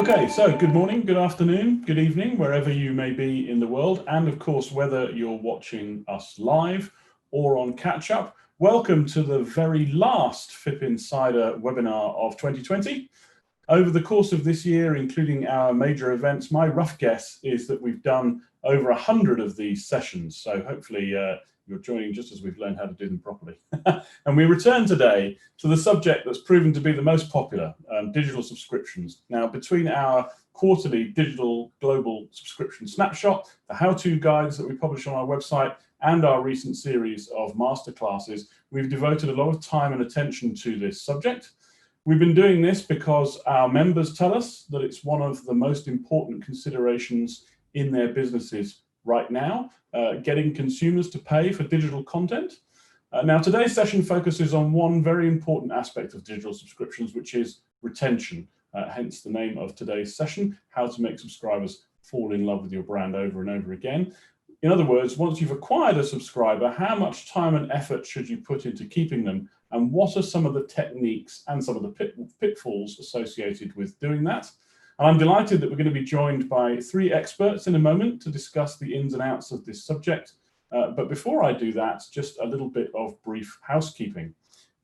Okay, so good morning, good afternoon, good evening, wherever you may be in the world, and of course, whether you're watching us live or on catch-up, welcome to the very last FIPP Insider webinar of 2020. Over the course of this year, including our major events, my rough guess is that we've done over 100 of these sessions, so hopefully you're joining just as we've learned how to do them properly. And we return today to the subject that's proven to be the most popular, digital subscriptions. Now, between our quarterly digital global subscription snapshot, the how-to guides that we publish on our website, and our recent series of masterclasses, we've devoted a lot of time and attention to this subject. We've been doing this because our members tell us that it's one of the most important considerations in their businesses right now, getting consumers to pay for digital content. Now, today's session focuses on one very important aspect of digital subscriptions, which is retention, hence the name of today's session, how to make subscribers fall in love with your brand over and over again. In other words, once you've acquired a subscriber, how much time and effort should you put into keeping them? And what are some of the techniques and some of the pitfalls associated with doing that? And I'm delighted that we're going to be joined by three experts in a moment to discuss the ins and outs of this subject. But before I do that, just a little bit of brief housekeeping,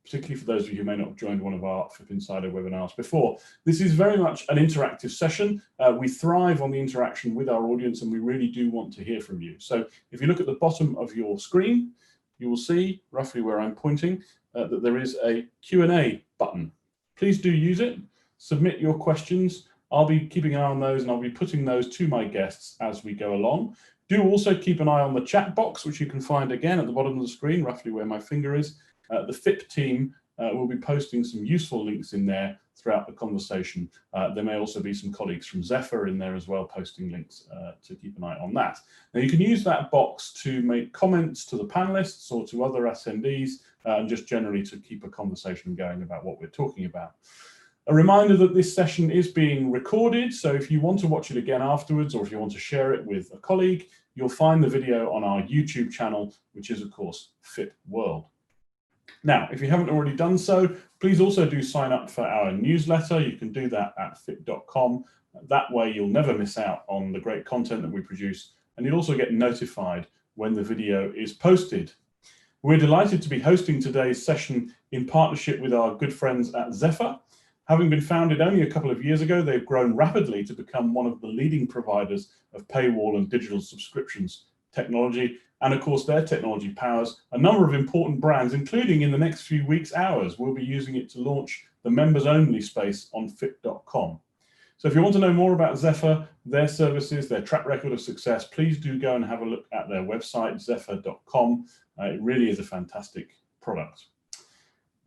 particularly for those of you who may not have joined one of our FIPP Insider webinars before. This is very much an interactive session. We thrive on the interaction with our audience, and we really do want to hear from you. So if you look at the bottom of your screen, you will see, roughly where I'm pointing, that there is a Q&A button. Please do use it. Submit your questions. I'll be keeping an eye on those, and I'll be putting those to my guests as we go along. Do also keep an eye on the chat box, which you can find again at the bottom of the screen, roughly where my finger is. The FIPP team will be posting some useful links in there throughout the conversation. There may also be some colleagues from Zephr in there as well, posting links to keep an eye on that. Now, you can use that box to make comments to the panelists or to other attendees, and just generally to keep a conversation going about what we're talking about. A reminder that this session is being recorded, so if you want to watch it again afterwards, or if you want to share it with a colleague, you'll find the video on our YouTube channel, which is, of course, FIPP World. Now, if you haven't already done so, please also do sign up for our newsletter. You can do that at fipp.com. That way, you'll never miss out on the great content that we produce, and you'll also get notified when the video is posted. We're delighted to be hosting today's session in partnership with our good friends at Zephr. Having been founded only a couple of years ago, they've grown rapidly to become one of the leading providers of paywall and digital subscriptions technology. And of course, their technology powers a number of important brands, including in the next few weeks, ours. We'll be using it to launch the members-only space on fipp.com. So if you want to know more about Zephr, their services, their track record of success, please do go and have a look at their website, zephr.com. It really is a fantastic product.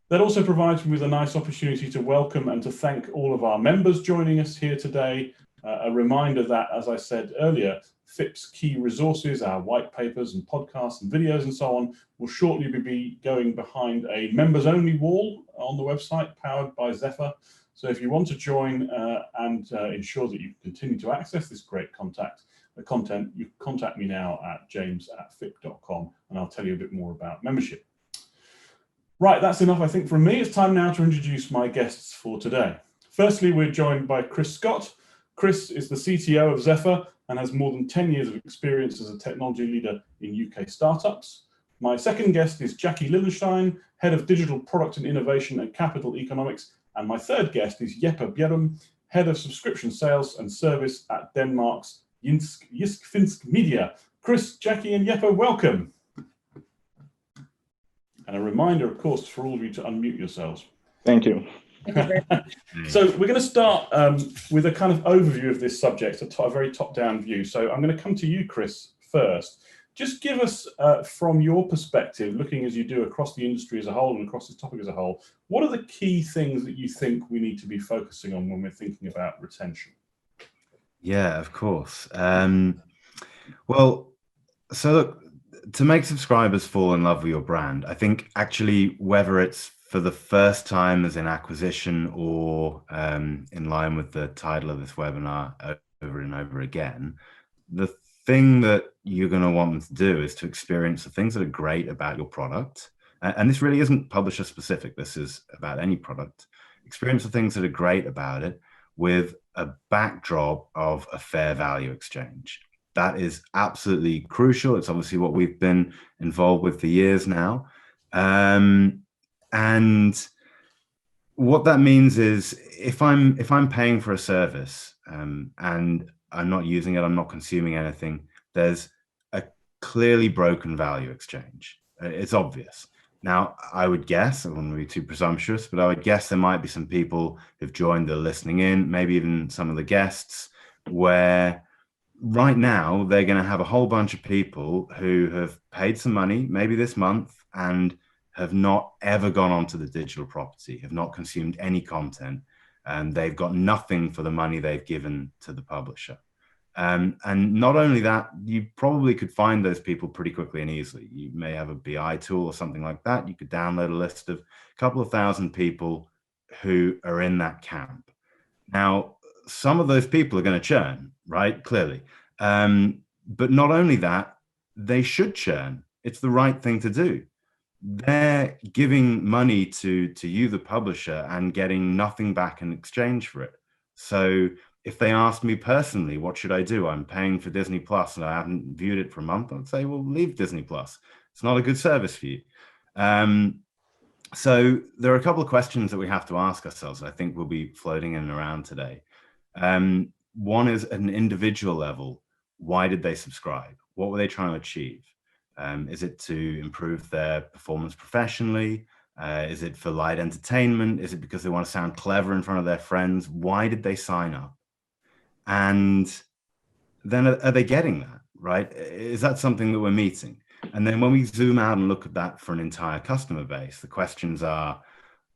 That also provides me with a nice opportunity to welcome and to thank all of our members joining us here today. A reminder that, as I said earlier, FIPP's key resources, our white papers and podcasts and videos and so on, will shortly be going behind a members-only wall on the website powered by Zephr. So if you want to join and ensure that you continue to access this great content, you contact me now at james@fipp.com, and I'll tell you a bit more about membership. Right, that's enough, I think, from me. It's time now to introduce my guests for today. Firstly, we're joined by Chris Scott. Chris is the CTO of Zephr and has more than 10 years of experience as a technology leader in UK startups. My second guest is Jackie Lilinshtein, Head of Digital Product and Innovation and Capital Economics. And my third guest is Jeppe Bjerrum, Head of Subscription Sales and Service at Denmark's Jysk Fynske Media. Chris, Jackie, and Jeppe, welcome. And a reminder, of course, for all of you to unmute yourselves. Thank you. So we're going to start with a kind of overview of this subject, a very top-down view. So I'm going to come to you, Chris, first. Just give us, from your perspective, looking as you do across the industry as a whole and across this topic as a whole, what are the key things that you think we need to be focusing on when we're thinking about retention? Yeah, of course. Well, so look, to make subscribers fall in love with your brand, I think actually whether it's for the first time as an acquisition or in line with the title of this webinar over and over again, the thing that you're going to want them to do is to experience the things that are great about your product. And this really isn't publisher specific. This is about any product. Experience the things that are great about it with a backdrop of a fair value exchange. That is absolutely crucial. It's obviously what we've been involved with for years now. And what that means is if I'm paying for a service and I'm not using it, I'm not consuming anything, there's a clearly broken value exchange. It's obvious. Now, I would guess, I wouldn't be too presumptuous, but I would guess there might be some people who've joined that are listening in, maybe even some of the guests, where right now they're going to have a whole bunch of people who have paid some money, maybe this month, and have not ever gone onto the digital property, have not consumed any content, and they've got nothing for the money they've given to the publisher. And not only that, you probably could find those people pretty quickly and easily. You may have a BI tool or something like that. You could download a list of a couple of thousand people who are in that camp. Now, some of those people are going to churn, right? Clearly. But not only that, they should churn. It's the right thing to do. They're giving money to you, the publisher, and getting nothing back in exchange for it. So if they asked me personally, what should I do? I'm paying for Disney Plus and I haven't viewed it for a month. I'd say, well, leave Disney Plus. It's not a good service for you. So there are a couple of questions that we have to ask ourselves. I think we'll be floating in and around today. One is at an individual level, why did they subscribe? What were they trying to achieve? Is it to improve their performance professionally? Is it for light entertainment? Is it because they want to sound clever in front of their friends? Why did they sign up? And then are they getting that, right? Is that something that we're meeting? And then when we zoom out and look at that for an entire customer base, the questions are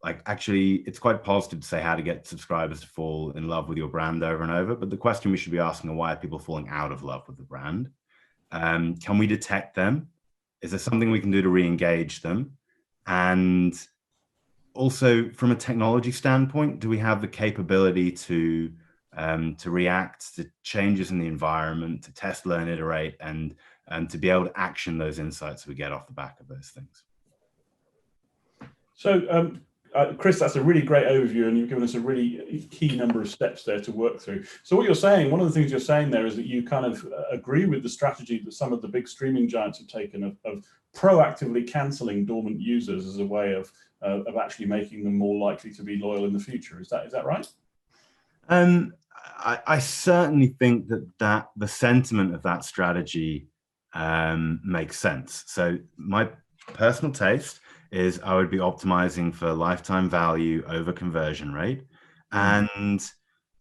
like, actually, it's quite positive to say how to get subscribers to fall in love with your brand over and over. But the question we should be asking are, why are people falling out of love with the brand? Can we detect them? Is there something we can do to re-engage them? And also from a technology standpoint, do we have the capability to react to changes in the environment, to test, learn, iterate, and to be able to action those insights we get off the back of those things? So, Chris, that's a really great overview, and you've given us a really key number of steps there to work through. So what you're saying, one of the things you're saying there is that you kind of agree with the strategy that some of the big streaming giants have taken of proactively cancelling dormant users as a way of actually making them more likely to be loyal in the future. Is that right? I certainly think that the sentiment of that strategy makes sense. So my personal taste is I would be optimizing for lifetime value over conversion rate. And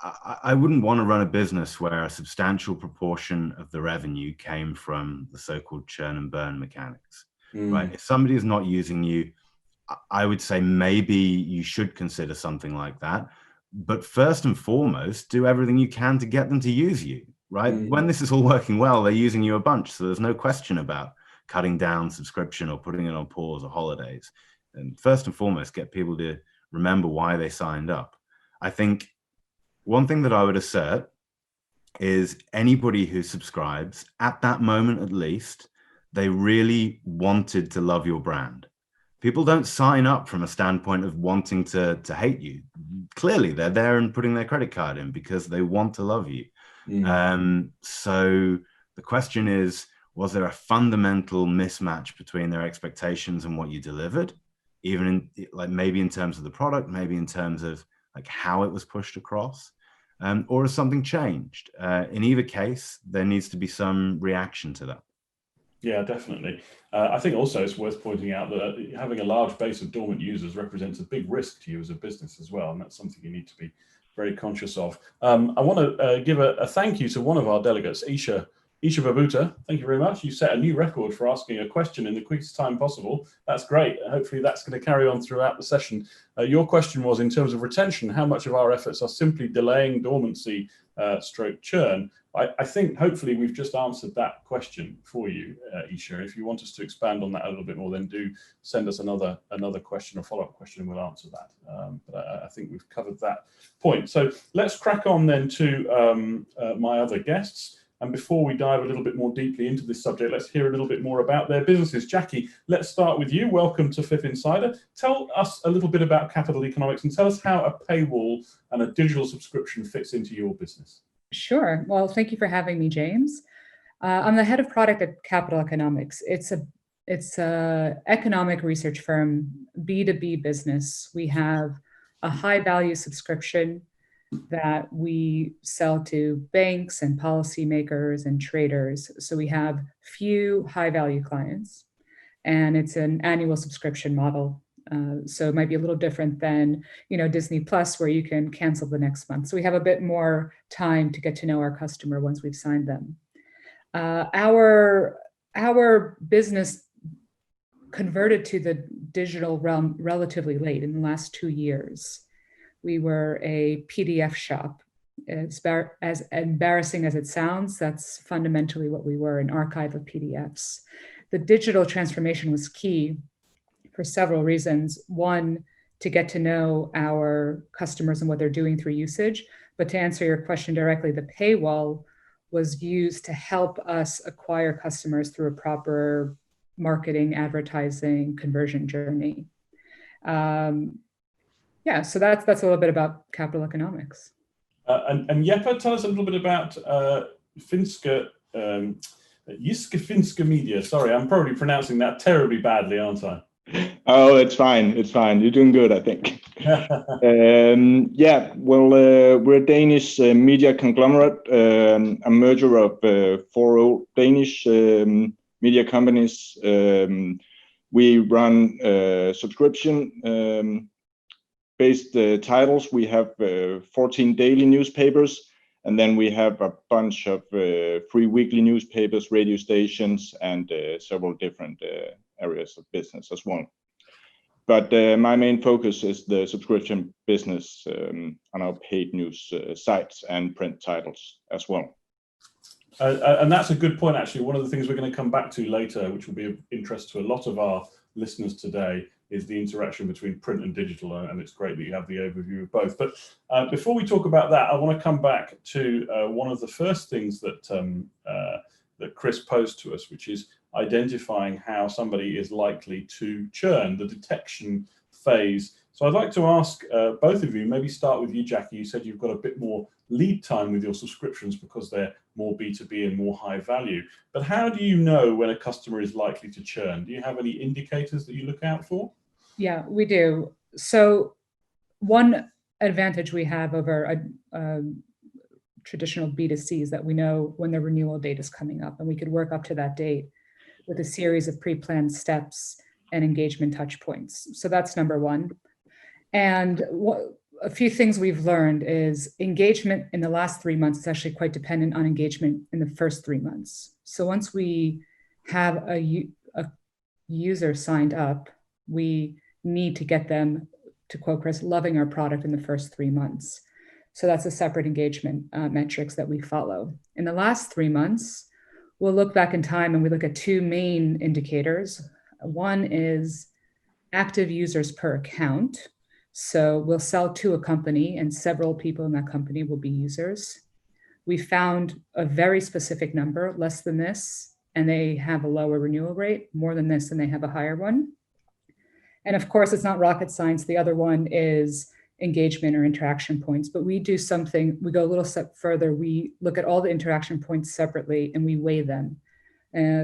I wouldn't want to run a business where a substantial proportion of the revenue came from the so-called churn and burn mechanics, right? If somebody is not using you, I would say maybe you should consider something like that. But first and foremost, do everything you can to get them to use you, right? When this is all working well, they're using you a bunch. So there's no question about cutting down subscription or putting it on pause or holidays. And first and foremost, get people to remember why they signed up. I think one thing that I would assert is anybody who subscribes, at that moment at least, they really wanted to love your brand. People don't sign up from a standpoint of wanting to hate you. Clearly, they're there and putting their credit card in because they want to love you. So the question is, was there a fundamental mismatch between their expectations and what you delivered? Even in, like, maybe in terms of the product, maybe in terms of like how it was pushed across, or has something changed? In either case, there needs to be some reaction to that. Yeah, definitely. I think also it's worth pointing out that having a large base of dormant users represents a big risk to you as a business as well, and that's something you need to be very conscious of. I want to give a thank you to one of our delegates, Isha Babuta. Thank you very much. You set a new record for asking a question in the quickest time possible. That's great. Hopefully that's going to carry on throughout the session. Your question was, in terms of retention, how much of our efforts are simply delaying dormancy stroke churn? I think hopefully we've just answered that question for you, Isha. If you want us to expand on that a little bit more, then do send us another question or follow-up question and we'll answer that. But I think we've covered that point. So let's crack on then to my other guests. And before we dive a little bit more deeply into this subject, let's hear a little bit more about their businesses. Jackie, let's start with you. Welcome to FIPP Insider. Tell us a little bit about capital economics and tell us how a paywall and a digital subscription fits into your business. Sure. Well, thank you for having me, James. I'm the head of product at Capital Economics. It's a economic research firm, B2B business. We have a high value subscription that we sell to banks and policymakers and traders. So we have few high value clients, and it's an annual subscription model. So it might be a little different than, Disney Plus, where you can cancel the next month. So we have a bit more time to get to know our customer once we've signed them. Our business converted to the digital realm relatively late, in the last 2 years. We were a PDF shop. As embarrassing as it sounds, that's fundamentally what we were, an archive of PDFs. The digital transformation was key for several reasons. One, to get to know our customers and what they're doing through usage. But to answer your question directly, the paywall was used to help us acquire customers through a proper marketing, advertising, conversion journey. So that's a little bit about capital economics. And Jeppe, tell us a little bit about Fynske, Jysk Fynske Media. Sorry, I'm probably pronouncing that terribly badly, aren't I? Oh, it's fine. It's fine. You're doing good, I think. We're a Danish media conglomerate, a merger of 4 old Danish media companies. We run subscription-based titles. We have 14 daily newspapers, and then we have a bunch of free weekly newspapers, radio stations, and several different areas of business as well. But my main focus is the subscription business on our paid news sites and print titles as well. And that's a good point, actually. One of the things we're going to come back to later, which will be of interest to a lot of our listeners today, is the interaction between print and digital, and it's great that you have the overview of both. But before we talk about that, I want to come back to one of the first things that that Chris posed to us, which is identifying how somebody is likely to churn, the detection phase. So I'd like to ask both of you, maybe start with you, Jackie. You said you've got a bit more lead time with your subscriptions because they're more B2B and more high value. But how do you know when a customer is likely to churn? Do you have any indicators that you look out for? Yeah, we do. So one advantage we have over a traditional B2C is that we know when the renewal date is coming up, and we could work up to that date with a series of pre-planned steps and engagement touch points. So that's number one. And a few things we've learned is engagement in the last 3 months is actually quite dependent on engagement in the first 3 months. So once we have a user signed up, we need to get them, to quote Chris, loving our product in the first 3 months. So that's a separate engagement metrics that we follow. In the last 3 months, we'll look back in time and we look at 2 main indicators. One is active users per account. So we'll sell to a company and several people in that company will be users. We found a very specific number, less than this, and they have a lower renewal rate, more than this, and they have a higher one. And of course, it's not rocket science. The other one is engagement or interaction points, but we do something, we go a little step further. We look at all the interaction points separately and we weigh them.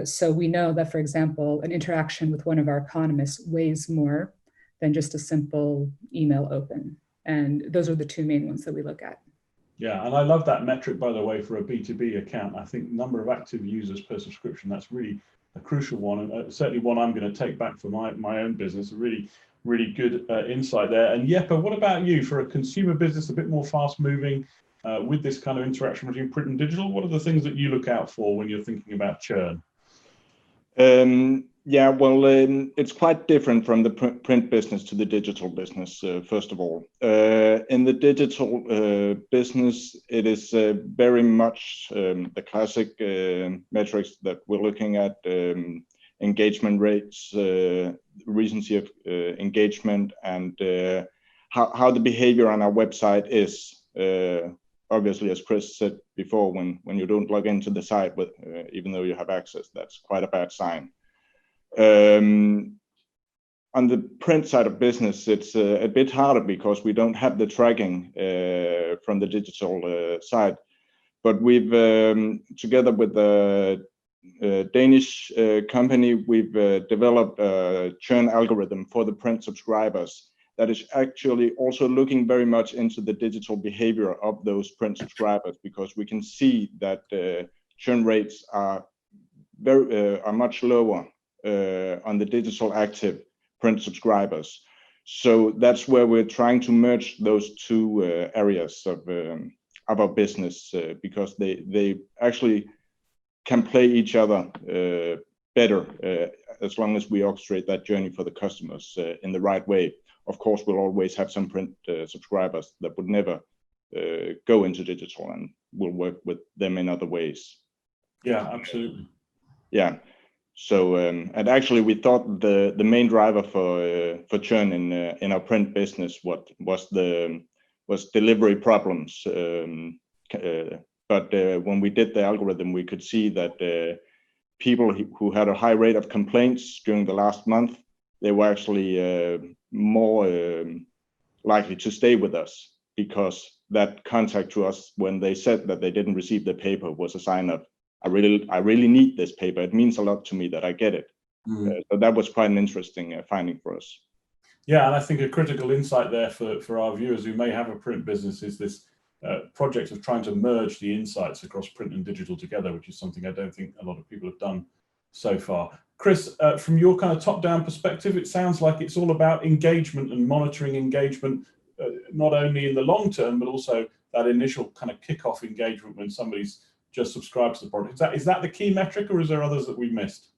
So we know that, for example, an interaction with one of our economists weighs more than just a simple email open. And those are the 2 main ones that we look at. Yeah, and I love that metric, by the way, for a B2B account. I think number of active users per subscription, that's really a crucial one, and certainly one I'm going to take back for my own business. A really good insight there. And Jeppe, what about you? For a consumer business, a bit more fast moving, with this kind of interaction between print and digital, what are the things that you look out for when you're thinking about churn? It's quite different from the print business to the digital business, first of all. In the digital business, it is very much the classic metrics that we're looking at, engagement rates, recency of engagement, and how the behavior on our website is obviously, as Chris said before, when you don't log into the site with even though you have access, that's quite a bad sign. On the print side of business, it's a bit harder because we don't have the tracking from the digital side. But we've, together with a Danish company, we've developed a churn algorithm for the print subscribers that is actually also looking very much into the digital behavior of those print subscribers, because we can see that churn rates are much lower on the digital active print subscribers. So that's where we're trying to merge those two areas of our business, because they actually can play each other better as long as we orchestrate that journey for the customers in the right way. Of course, we'll always have some print subscribers that would never go into digital, and we'll work with them in other ways. Yeah, absolutely. Yeah. So, and actually, we thought the main driver for churn in our print business was delivery problems. But when we did the algorithm, we could see that people who had a high rate of complaints during the last month, they were actually more likely to stay with us, because that contact to us when they said that they didn't receive the paper was a sign of, I really need this paper. It means a lot to me that I get it. So that was quite an interesting finding for us. Yeah, and I think a critical insight there for our viewers who may have a print business is this project of trying to merge the insights across print and digital together, which is something I don't think a lot of people have done so far. Chris, from your kind of top-down perspective, it sounds like it's all about engagement and monitoring engagement, not only in the long term, but also that initial kind of kickoff engagement when somebody's just subscribed to the product. Is that the key metric, or is there others that we've missed?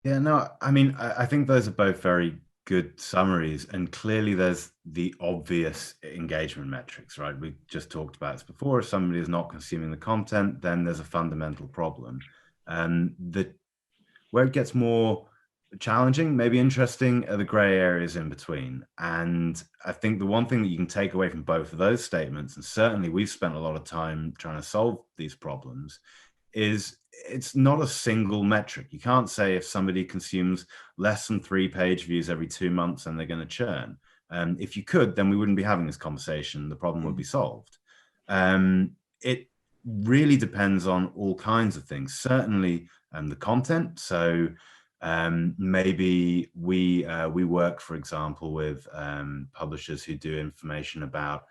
Yeah, no, I mean, I think those are both very good summaries, and clearly there's the obvious engagement metrics, right? We just talked about this before. If somebody is not consuming the content, then there's a fundamental problem. Where it gets more challenging, maybe interesting, are the gray areas in between. And I think the one thing that you can take away from both of those statements, and certainly we've spent a lot of time trying to solve these problems, is it's not a single metric. You can't say if somebody consumes less than 3 page views every 2 months and they're going to churn. If you could, then we wouldn't be having this conversation. The problem would be solved. It really depends on all kinds of things. Certainly the content. So maybe we work, for example, with publishers who do information about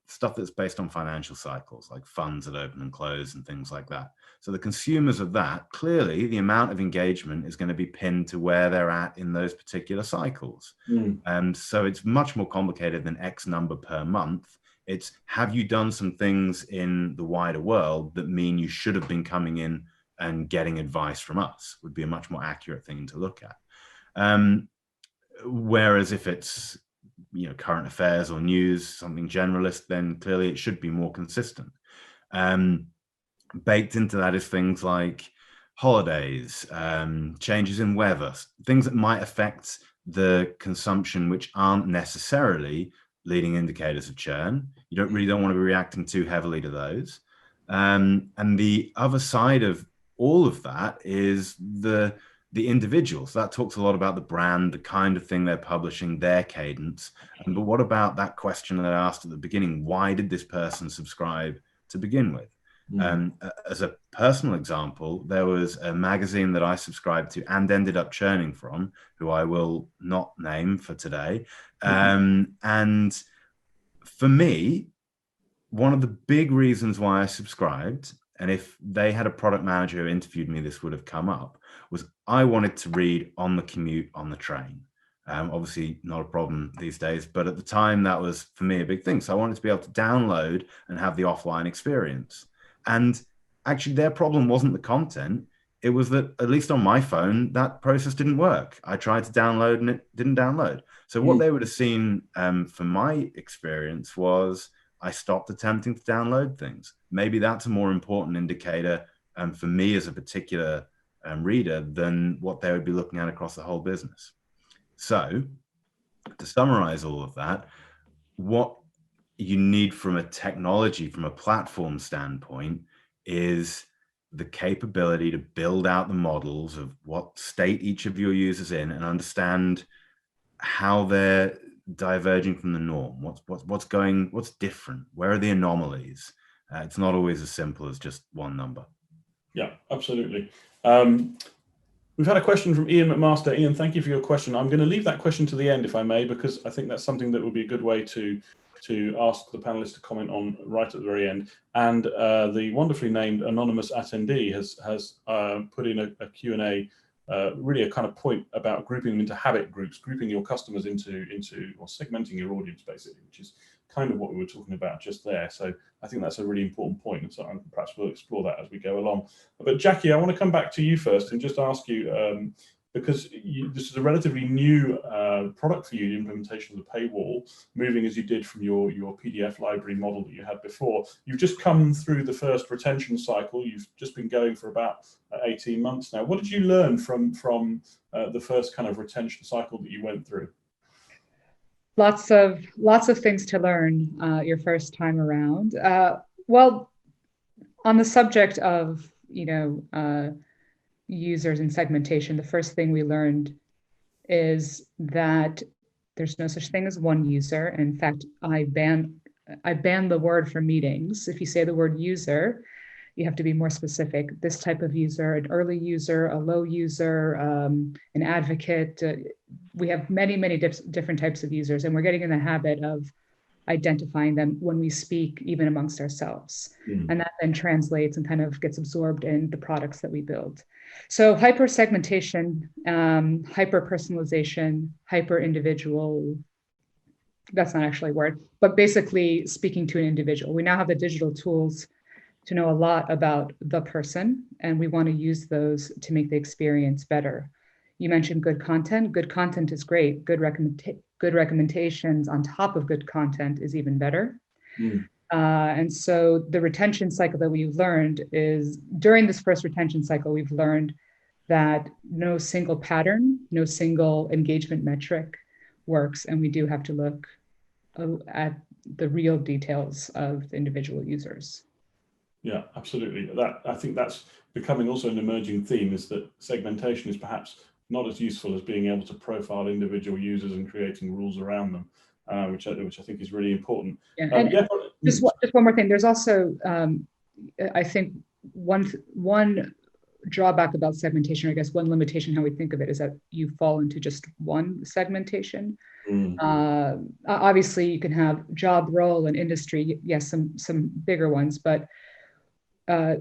stuff that's based on financial cycles, like funds that open and close and things like that. So the consumers of that, clearly the amount of engagement is going to be pinned to where they're at in those particular cycles. And so it's much more complicated than X number per month. It's, have you done some things in the wider world that mean you should have been coming in and getting advice from us, would be a much more accurate thing to look at. Whereas if it's, you know, current affairs or news, something generalist, then clearly it should be more consistent. Baked into that is things like holidays, changes in weather, things that might affect the consumption, which aren't necessarily leading indicators of churn. You don't want to be reacting too heavily to those. And the other side of all of that is the individuals. That talks a lot about the brand, the kind of thing they're publishing, their cadence. But what about that question that I asked at the beginning? Why did this person subscribe to begin with? As a personal example, there was a magazine that I subscribed to and ended up churning from, who I will not name for today. And for me, one of the big reasons why I subscribed, and if they had a product manager who interviewed me, this would have come up, was I wanted to read on the commute on the train. Obviously not a problem these days, but at the time that was for me a big thing. So I wanted to be able to download and have the offline experience. And actually their problem wasn't the content. It was that, at least on my phone, that process didn't work. I tried to download and it didn't download. So what they would have seen from my experience was I stopped attempting to download things. Maybe that's a more important indicator for me as a particular reader than what they would be looking at across the whole business. So to summarize all of that, what you need from a technology, from a platform standpoint, is the capability to build out the models of what state each of your users in and understand how they're diverging from the norm. What's different? Where are the anomalies? It's not always as simple as just one number. Yeah, absolutely. We've had a question from Ian McMaster. Ian, thank you for your question. I'm going to leave that question to the end, if I may, because I think that's something that would be a good way to ask the panelists to comment on right at the very end. And the wonderfully named anonymous attendee has put in a Q&A, really a kind of point about grouping them into habit groups, grouping your customers into or segmenting your audience, basically, which is kind of what we were talking about just there. So I think that's a really important point, and so perhaps we'll explore that as we go along. But Jackie, I want to come back to you first and just ask you, because this is a relatively new product for you, the implementation of the paywall, moving as you did from your PDF library model that you had before. You've just come through the first retention cycle. You've just been going for about 18 months now. What did you learn from the first kind of retention cycle that you went through? Lots of things to learn your first time around. Well, on the subject of users and segmentation, the first thing we learned is that there's no such thing as one user. In fact, I ban the word from meetings. If you say the word user, you have to be more specific. This type of user, an early user, a low user, an advocate. We have many different types of users, and we're getting in the habit of identifying them when we speak, even amongst ourselves. And that then translates and kind of gets absorbed in the products that we build. So hyper-segmentation, hyper-personalization, hyper-individual, that's not actually a word, but basically speaking to an individual. We now have the digital tools to know a lot about the person, and we want to use those to make the experience better. You mentioned good content. Good content is great. Good recommendations on top of good content is even better. And so the retention cycle that we've learned is, during this first retention cycle, we've learned that no single pattern, no single engagement metric works, and we do have to look at the real details of the individual users. Yeah, absolutely. I think that's becoming also an emerging theme, is that segmentation is perhaps not as useful as being able to profile individual users and creating rules around them, which I think is really important. Yeah, just one more thing. There's also, I think, one drawback about segmentation, or I guess one limitation how we think of it, is that you fall into just one segmentation. Obviously, you can have job, role, and industry. Yes, some bigger ones, but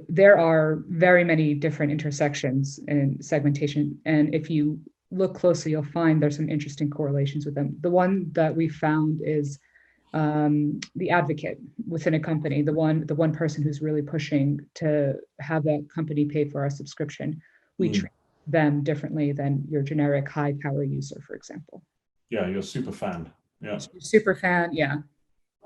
there are very many different intersections in segmentation. And if you look closely, you'll find there's some interesting correlations with them. The one that we found is the advocate within a company, the one person who's really pushing to have that company pay for our subscription. We treat them differently than your generic high power user, for example. Yeah, you're a super fan. Yeah. Super fan, yeah.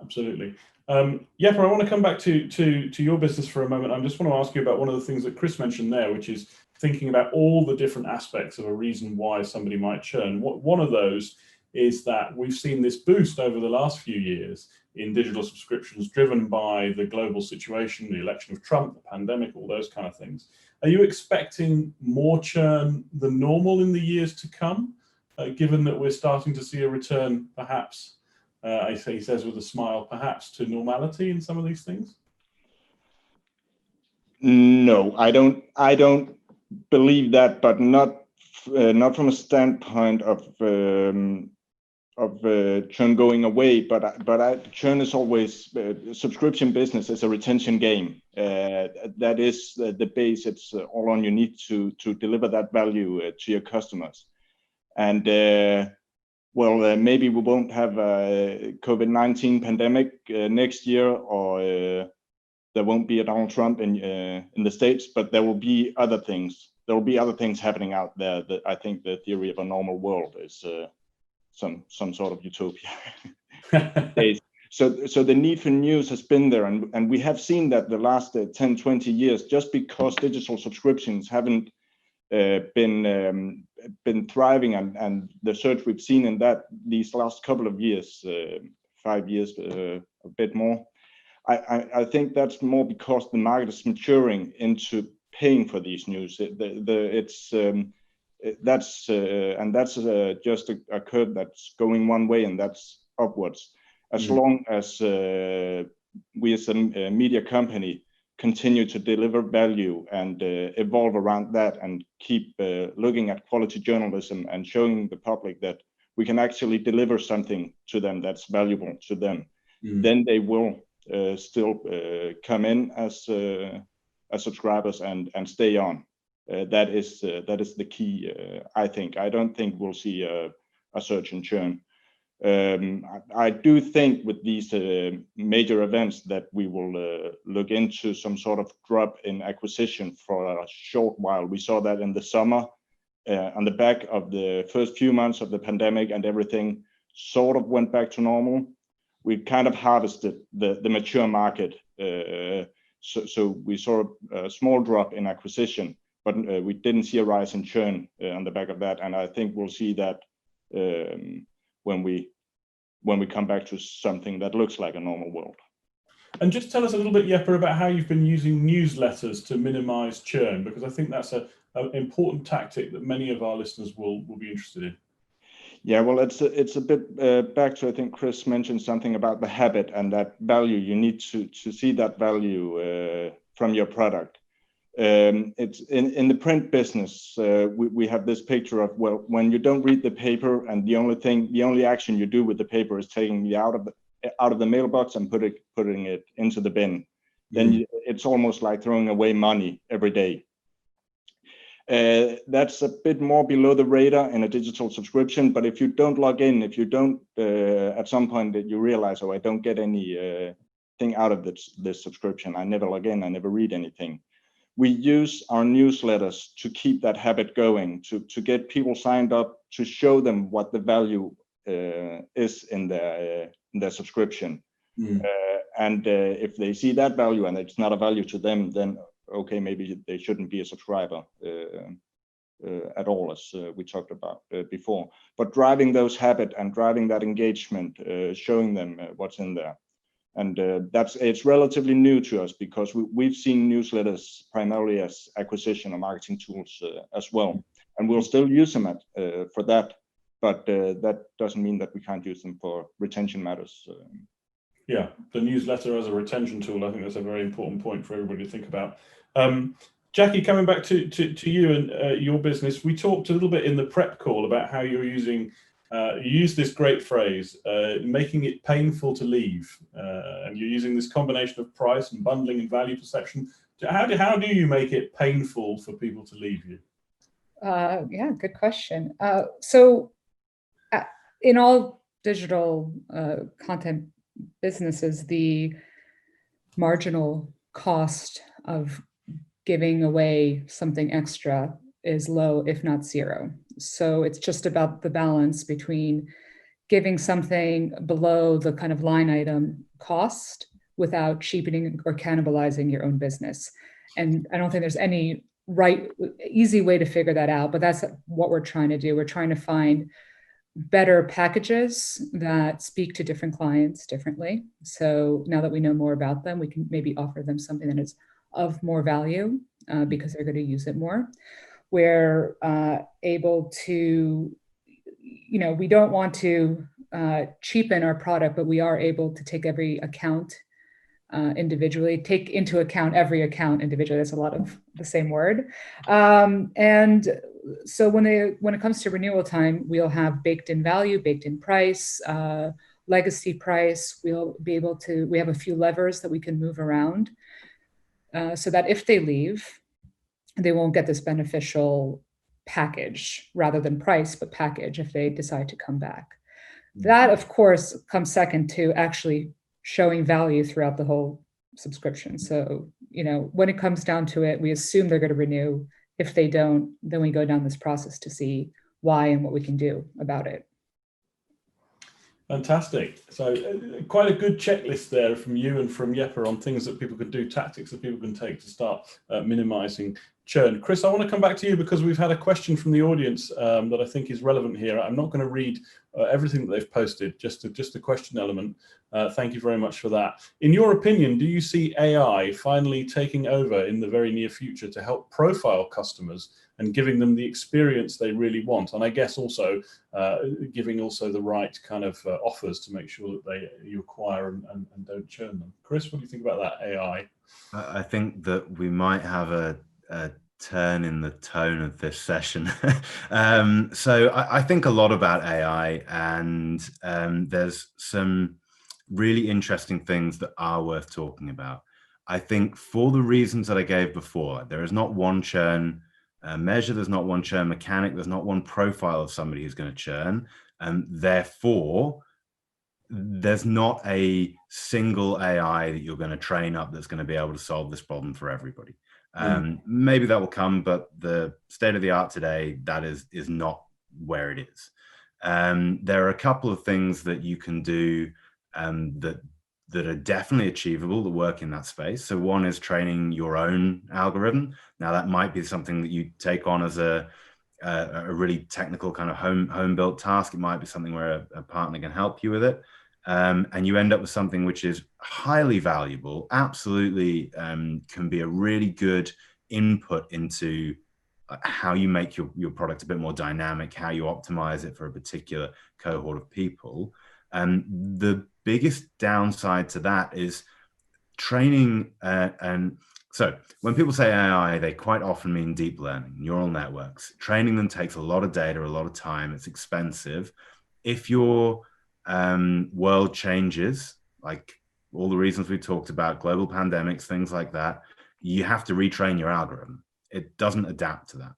Absolutely. Jeppe, I want to come back to your business for a moment. I just want to ask you about one of the things that Chris mentioned there, which is thinking about all the different aspects of a reason why somebody might churn. One of those is that we've seen this boost over the last few years in digital subscriptions, driven by the global situation, the election of Trump, the pandemic, all those kind of things. Are you expecting more churn than normal in the years to come, given that we're starting to see a return, perhaps, he says with a smile, perhaps to normality in some of these things? No, I don't believe that, but not from a standpoint of churn going away. But churn is always subscription business is a retention game. That is the base. It's all on. You need to deliver that value to your customers, and. Well, maybe we won't have a COVID-19 pandemic next year, or there won't be a Donald Trump in the States, but there will be other things. There will be other things happening out there. That I think the theory of a normal world is some sort of utopia. So the need for news has been there, and we have seen that the last 10, 20 years, just because digital subscriptions haven't been thriving, and the surge we've seen in that these last couple of years 5 years, a bit more. I think that's more because the market is maturing into paying for these news. That's just a curve that's going one way, and that's upwards. As long as we as a media company continue to deliver value and evolve around that, and keep looking at quality journalism and showing the public that we can actually deliver something to them that's valuable to them, then they will still come in as subscribers and stay on. That is the key. I think. I don't think we'll see a surge in churn. I do think with these major events that we will look into some sort of drop in acquisition for a short while. We saw that in the summer, on the back of the first few months of the pandemic, and everything sort of went back to normal. We kind of harvested the mature market, so we saw a small drop in acquisition, but we didn't see a rise in churn on the back of that. And I think we'll see that when we come back to something that looks like a normal world. And just tell us a little bit, Jeppe, about how you've been using newsletters to minimize churn, because I think that's an important tactic that many of our listeners will be interested in. Yeah, well, it's a bit back to, I think Chris mentioned something about the habit and that value. You need to see that value from your product. It's in the print business. We have this picture of, well, when you don't read the paper, and the only action you do with the paper is taking it out of the mailbox and putting it into the bin. Then it's almost like throwing away money every day. That's a bit more below the radar in a digital subscription, but if you don't log in, if you don't at some point that you realize, oh, I don't get any thing out of this subscription, I never log in, I never read anything. We use our newsletters to keep that habit going, to get people signed up, to show them what the value is in their subscription. And if they see that value and it's not a value to them, then okay, maybe they shouldn't be a subscriber at all, as we talked about before. But driving those habits and driving that engagement, showing them what's in there. And it's relatively new to us, because we've seen newsletters primarily as acquisition or marketing tools as well. And we'll still use them for that, but that doesn't mean that we can't use them for retention matters. Yeah, the newsletter as a retention tool, I think that's a very important point for everybody to think about. Jackie, coming back to you and your business, we talked a little bit in the prep call about how you're using, you use this great phrase, making it painful to leave. And you're using this combination of price and bundling and value perception. How do you make it painful for people to leave you? Yeah, good question. So in all digital content businesses, the marginal cost of giving away something extra is low, if not zero. So it's just about the balance between giving something below the kind of line item cost without cheapening or cannibalizing your own business. And I don't think there's any easy way to figure that out, but that's what we're trying to do. We're trying to find better packages that speak to different clients differently. So now that we know more about them, we can maybe offer them something that is of more value because they're going to use it more. We're able to, we don't want to cheapen our product, but we are able to take every account individually, take into account every account individually. That's a lot of the same word. And so when it comes to renewal time, we'll have baked in value, baked in price, legacy price. We'll be able to, we have a few levers that we can move around so that if they leave, they won't get this beneficial package rather than price, but package if they decide to come back. That, of course, comes second to actually showing value throughout the whole subscription. So, when it comes down to it, we assume they're going to renew. If they don't, then we go down this process to see why and what we can do about it. Fantastic. So quite a good checklist there from you and from Jeppe on things that people can do, tactics that people can take to start minimizing churn. Chris, I want to come back to you because we've had a question from the audience that I think is relevant here. I'm not going to read everything that they've posted, just a question element. Thank you very much for that. In your opinion, do you see AI finally taking over in the very near future to help profile customers and giving them the experience they really want? And I guess also giving also the right kind of offers to make sure that you acquire and don't churn them. Chris, what do you think about that AI? I think that we might have a turn in the tone of this session. So I think a lot about AI, and there's some really interesting things that are worth talking about. I think for the reasons that I gave before, there is not one churn measure, there's not one churn mechanic, there's not one profile of somebody who's going to churn, and therefore there's not a single AI that you're going to train up that's going to be able to solve this problem for everybody. Maybe that will come, but the state of the art today, that is not where it is. There are a couple of things that you can do that are definitely achievable that work in that space. So one is training your own algorithm. Now that might be something that you take on as a really technical kind of home built task. It might be something where a partner can help you with it. And you end up with something which is highly valuable, absolutely can be a really good input into how you make your product a bit more dynamic, how you optimize it for a particular cohort of people. The biggest downside to that is training. And so when people say AI, they quite often mean deep learning, neural networks. Training them takes a lot of data, a lot of time. It's expensive. If your world changes, like all the reasons we talked about, global pandemics, things like that, you have to retrain your algorithm. It doesn't adapt to that.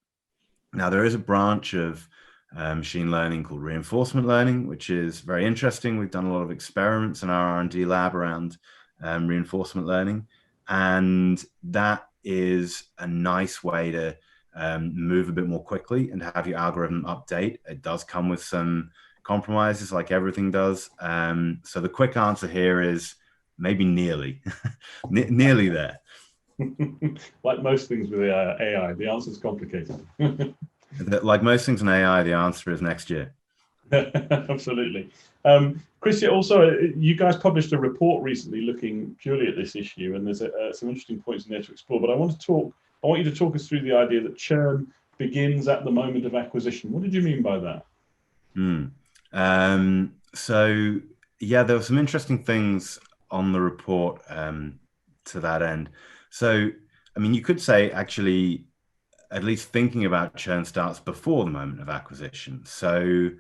Now, there is a branch of machine learning called reinforcement learning, which is very interesting. We've done a lot of experiments in our R&D lab around reinforcement learning, and that is a nice way to move a bit more quickly and have your algorithm update. It does come with some compromises, like everything does. So the quick answer here is maybe nearly, nearly there. Like most things with AI, the answer is complicated. Like most things in AI, the answer is next year. Absolutely. Chris, also, you guys published a report recently looking purely at this issue, and there's some interesting points in there to explore. But I want you to talk us through the idea that churn begins at the moment of acquisition. What did you mean by that? So yeah, there were some interesting things on the report to that end. So, I mean, you could say actually, at least thinking about churn starts before the moment of acquisition. So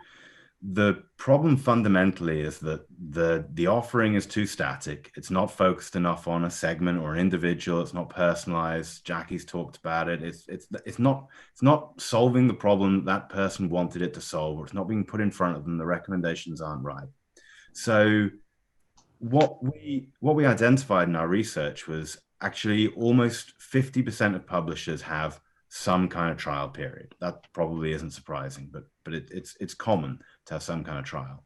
the problem fundamentally is that the offering is too static. It's not focused enough on a segment or an individual. It's not personalized. Jackie's talked about it. It's not solving the problem that person wanted it to solve, or it's not being put in front of them. The recommendations aren't right. So what we identified in our research was actually almost 50% of publishers have some kind of trial period. That probably isn't surprising, but it's common to have some kind of trial.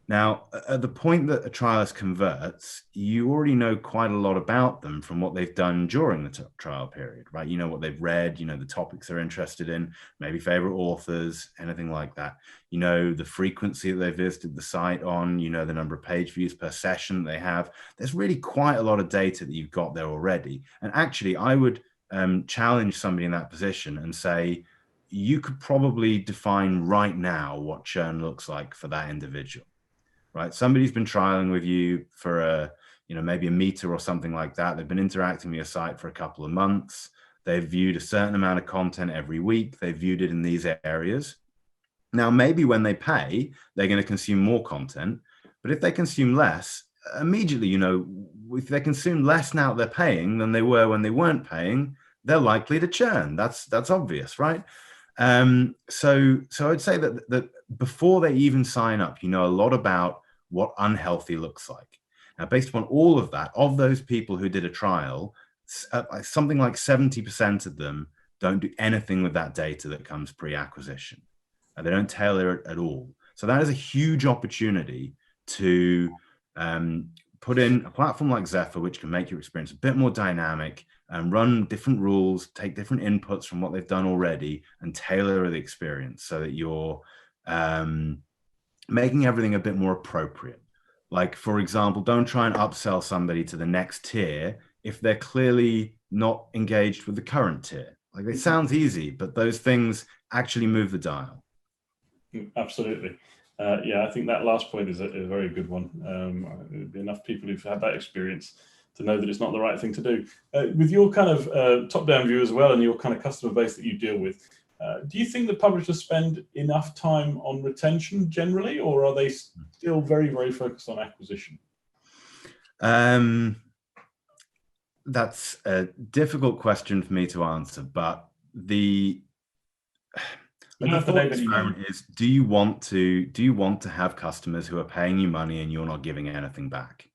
Now, at the point that a trialist converts, you already know quite a lot about them from what they've done during the trial period, right? You know what they've read, you know the topics they're interested in, maybe favorite authors, anything like that. You know the frequency that they visited the site on, you know the number of page views per session they have. There's really quite a lot of data that you've got there already. And actually, I would challenge somebody in that position and say, you could probably define right now what churn looks like for that individual. Right, somebody's been trialing with you for maybe a meter or something like that. They've been interacting with your site for a couple of months. They've viewed a certain amount of content every week. They've viewed it in these areas. Now, maybe when they pay, they're going to consume more content. But if they consume less, immediately, if they consume less now that they're paying than they were when they weren't paying, they're likely to churn. That's obvious, right? So I'd say that before they even sign up, you know a lot about what unhealthy looks like. Now, based upon all of that, of those people who did a trial, something like 70% of them don't do anything with that data that comes pre-acquisition. They don't tailor it at all. So that is a huge opportunity to put in a platform like Zephr, which can make your experience a bit more dynamic and run different rules, take different inputs from what they've done already, and tailor the experience so that you're making everything a bit more appropriate. Like, for example, don't try and upsell somebody to the next tier if they're clearly not engaged with the current tier. Like, it sounds easy, but those things actually move the dial. Absolutely. Yeah, I think that last point is a very good one. There'd be enough people who've had that experience to know that it's not the right thing to do. With your kind of top-down view as well and your kind of customer base that you deal with, do you think that publishers spend enough time on retention generally, or are they still very, very focused on acquisition? That's a difficult question for me to answer, but the thought experiment is, do you want to have customers who are paying you money and you're not giving anything back,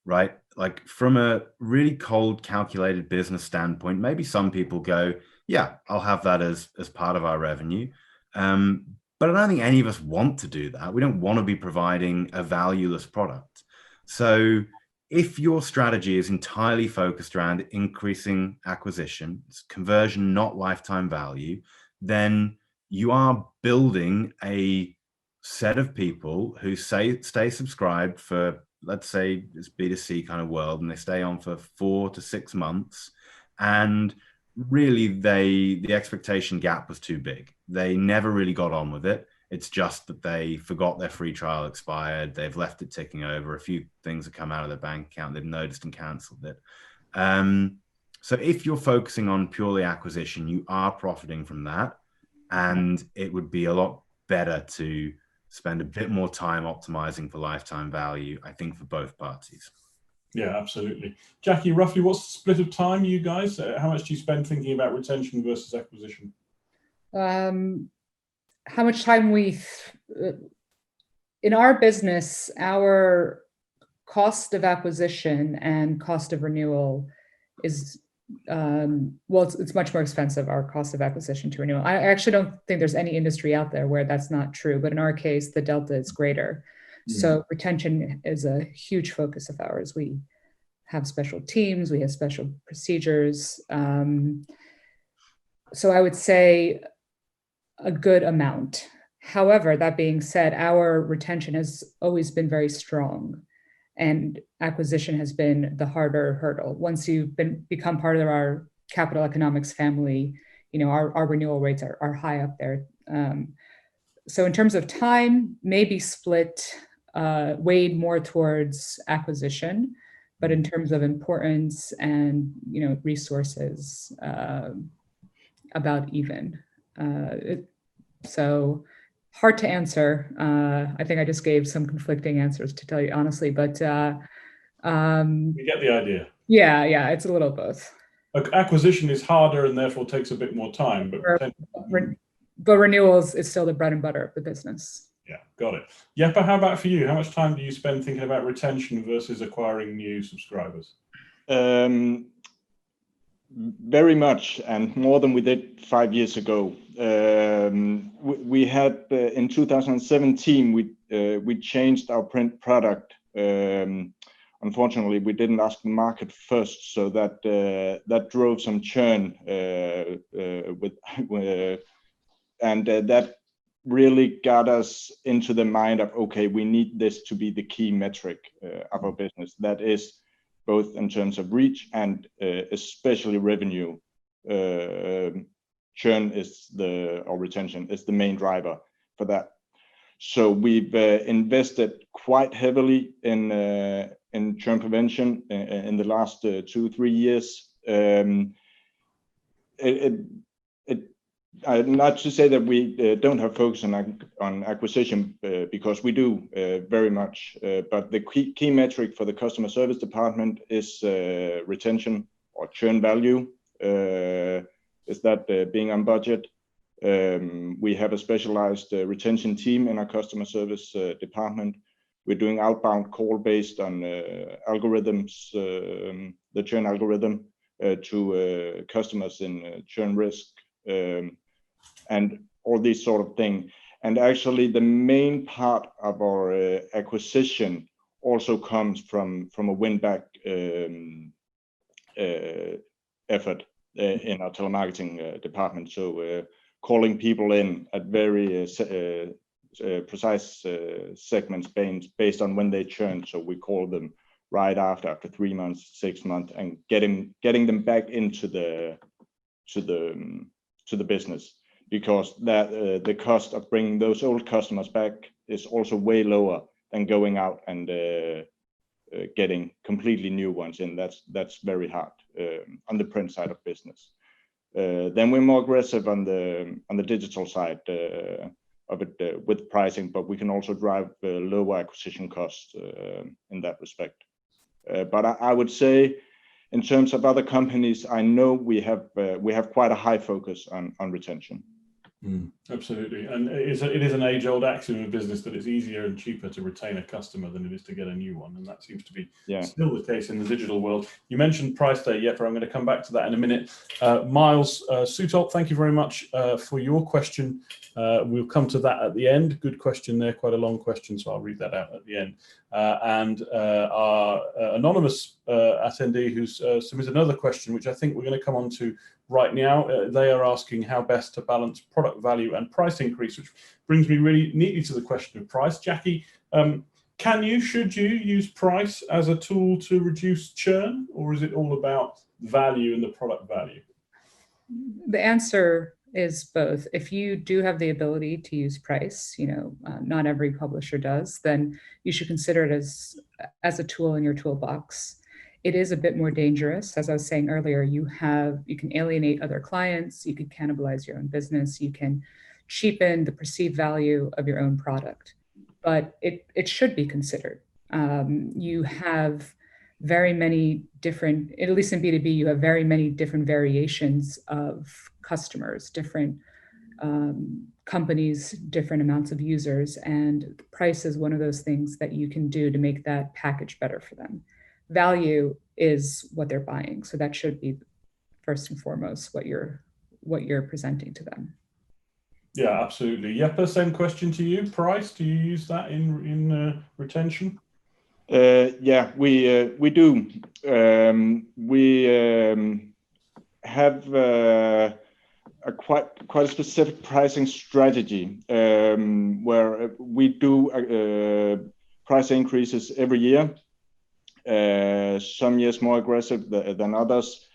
right? Like, from a really cold, calculated business standpoint, maybe some people go, yeah, I'll have that as part of our revenue. But I don't think any of us want to do that. We don't want to be providing a valueless product. So if your strategy is entirely focused around increasing acquisition, conversion, not lifetime value, then you are building a set of people who stay subscribed for, let's say, this B2C kind of world, and they stay on for 4 to 6 months. And really, the expectation gap was too big. They never really got on with it. It's just that they forgot their free trial expired. They've left it ticking over. A few things have come out of their bank account. They've noticed and canceled it. So if you're focusing on purely acquisition, you are profiting from that. And it would be a lot better to spend a bit more time optimizing for lifetime value, I think, for both parties. Yeah, absolutely. Jackie, roughly what's the split of time, you guys? How much do you spend thinking about retention versus acquisition? How much time in our business, our cost of acquisition and cost of renewal is, well, it's much more expensive, our cost of acquisition to renewal. I actually don't think there's any industry out there where that's not true, but in our case, the delta is greater. So retention is a huge focus of ours. We have special teams, we have special procedures. So I would say a good amount. However, that being said, our retention has always been very strong, and acquisition has been the harder hurdle. Once you've become part of our capital economics family, our renewal rates are high up there. So in terms of time, maybe split, weighed more towards acquisition, but in terms of importance and resources, about even. So hard to answer. I think I just gave some conflicting answers, to tell you honestly, but you get the idea. Yeah, it's a little both. Acquisition is harder and therefore takes a bit more time, but renewals is still the bread and butter of the business. Yeah, got it. Jeppe, how about for you? How much time do you spend thinking about retention versus acquiring new subscribers? Very much, and more than we did 5 years ago. We had in 2017 we changed our print product. Unfortunately, we didn't ask the market first, so that drove some churn and that really got us into the mind of, okay, we need this to be the key metric of our business. That is both in terms of reach and especially revenue. Churn or retention is the main driver for that. So we've invested quite heavily in churn prevention in the last 2-3 years. Not to say that we don't have focus on acquisition, because we do very much, but the key metric for the customer service department is retention or churn value. Is that being on budget? We have a specialized retention team in our customer service department. We're doing outbound call based on algorithms, the churn algorithm to customers in churn risk. And all these sort of things. And actually, the main part of our acquisition also comes from a win-back effort in our telemarketing department. So calling people in at very precise segments based on when they churn. So we call them right after 3 months, 6 months, and getting them back into the business, because that the cost of bringing those old customers back is also way lower than going out and getting completely new ones in. That's very hard on the print side of business. Then we're more aggressive on the digital side of it with pricing, but we can also drive lower acquisition costs in that respect. But I would say, in terms of other companies, I know we have quite a high focus on retention. Absolutely, and it is an age-old axiom of business that it's easier and cheaper to retain a customer than it is to get a new one, and that seems to be still the case in the digital world. You mentioned price day, Jeppe. I'm going to come back to that in a minute. Miles Sutop, thank you very much for your question. We'll come to that at the end. Good question there, quite a long question, so I'll read that out at the end. And our anonymous attendee who's submitted another question, which I think we're going to come on to right now. They are asking how best to balance product value and price increase, which brings me really neatly to the question of price. Jackie, should you use price as a tool to reduce churn, or is it all about value and the product value? The answer is both. If you do have the ability to use price, not every publisher does, then you should consider it as a tool in your toolbox. It is a bit more dangerous. As I was saying earlier, you can alienate other clients, you can cannibalize your own business, you can cheapen the perceived value of your own product, but it should be considered. You have very many different, at least in B2B, you have very many different variations of customers, different companies, different amounts of users, and price is one of those things that you can do to make that package better for them. Value is what they're buying, so that should be first and foremost what you're presenting to them. Yeah, absolutely. Jeppe, same question to you. Price, do you use that in retention? Yeah, we do. We have a quite a specific pricing strategy where we do price increases every year. Some years more aggressive than others,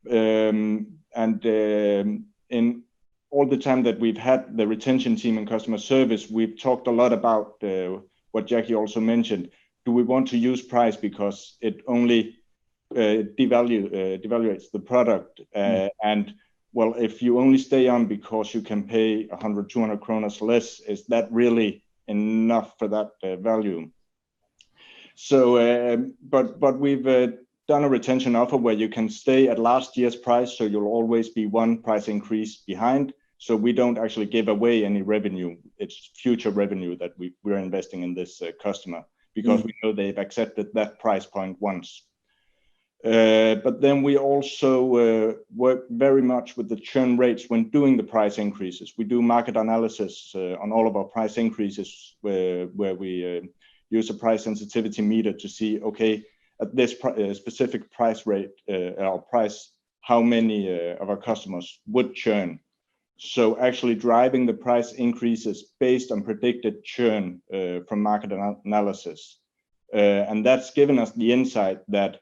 and in all the time that we've had the retention team and customer service, we've talked a lot about what Jackie also mentioned. Do we want to use price because it only devaluates the product? And well, if you only stay on because you can pay 100, 200 kroner less, is that really enough for that value? So, but we've done a retention offer where you can stay at last year's price, so you'll always be one price increase behind. So we don't actually give away any revenue. It's future revenue that we're investing in this customer, because we know they've accepted that price point once. But then we also work very much with the churn rates when doing the price increases. We do market analysis on all of our price increases where we use a price sensitivity meter to see, okay, at this specific price rate or price, how many of our customers would churn. So actually driving the price increases based on predicted churn from market analysis. And that's given us the insight that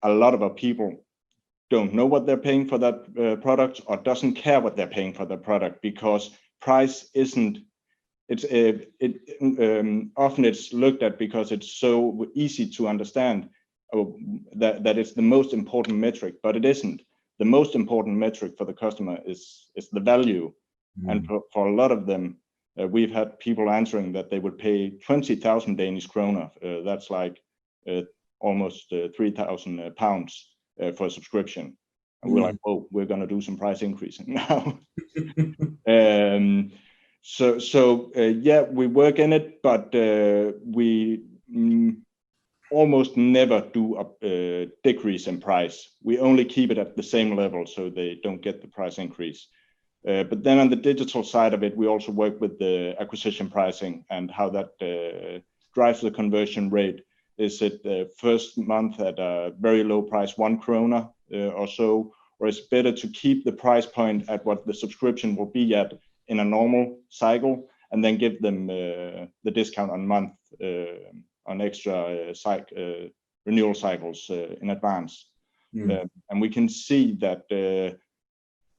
a lot of our people don't know what they're paying for that product, or doesn't care what they're paying for the product, because price isn't, often it's looked at because it's so easy to understand that it's the most important metric, but it isn't. The most important metric for the customer is the value. And for a lot of them, we've had people answering that they would pay 20,000 Danish kroner. That's like almost 3,000 pounds for a subscription. And we're like, oh, we're going to do some price increasing now. Yeah, we work in it, but we almost never do a decrease in price. We only keep it at the same level so they don't get the price increase. But then on the digital side of it, we also work with the acquisition pricing and how that drives the conversion rate. Is it the first month at a very low price, 1 krona or so, or is it better to keep the price point at what the subscription will be at in a normal cycle, and then give them the discount on month on extra renewal cycles in advance? And we can see that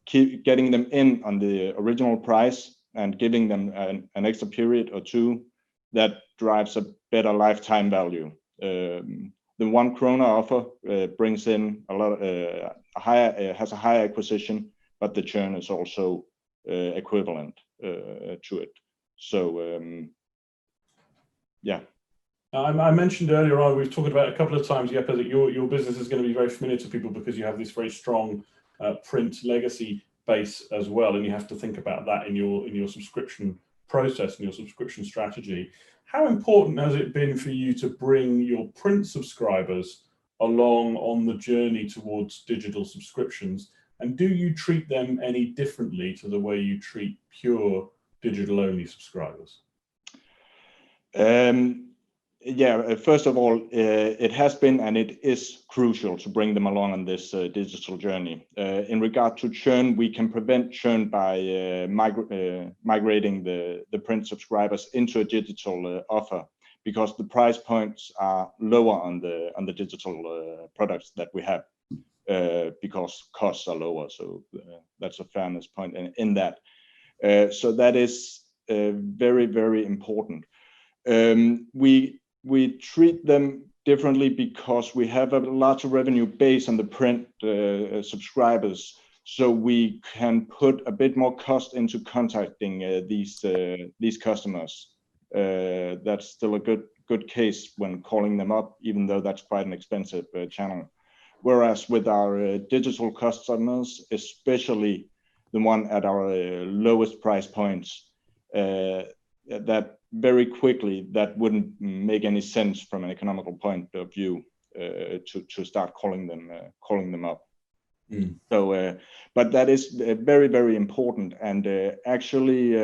keep getting them in on the original price and giving them an extra period or two, that drives a better lifetime value. The 1 krona offer brings in a lot, has a higher acquisition, but the churn is also equivalent to it. So yeah. I mentioned earlier on, we've talked about a couple of times, Jeppe, that your business is going to be very familiar to people because you have this very strong print legacy base as well, and you have to think about that in your subscription process and your subscription strategy. How important has it been for you to bring your print subscribers along on the journey towards digital subscriptions? And do you treat them any differently to the way you treat pure digital-only subscribers? Yeah, first of all, it has been and it is crucial to bring them along on this digital journey. In regard to churn, we can prevent churn by migrating the print subscribers into a digital offer, because the price points are lower on the digital products that we have, because costs are lower. So that's a fairness point in that. So that is very, very important. We treat them differently because we have a larger revenue base on the print subscribers, so we can put a bit more cost into contacting these customers. That's still a good case when calling them up, even though that's quite an expensive channel. Whereas with our digital customers, especially the one at our lowest price points, that very quickly, that wouldn't make any sense from an economical point of view to start calling them up. So, but that is very, very important. And actually,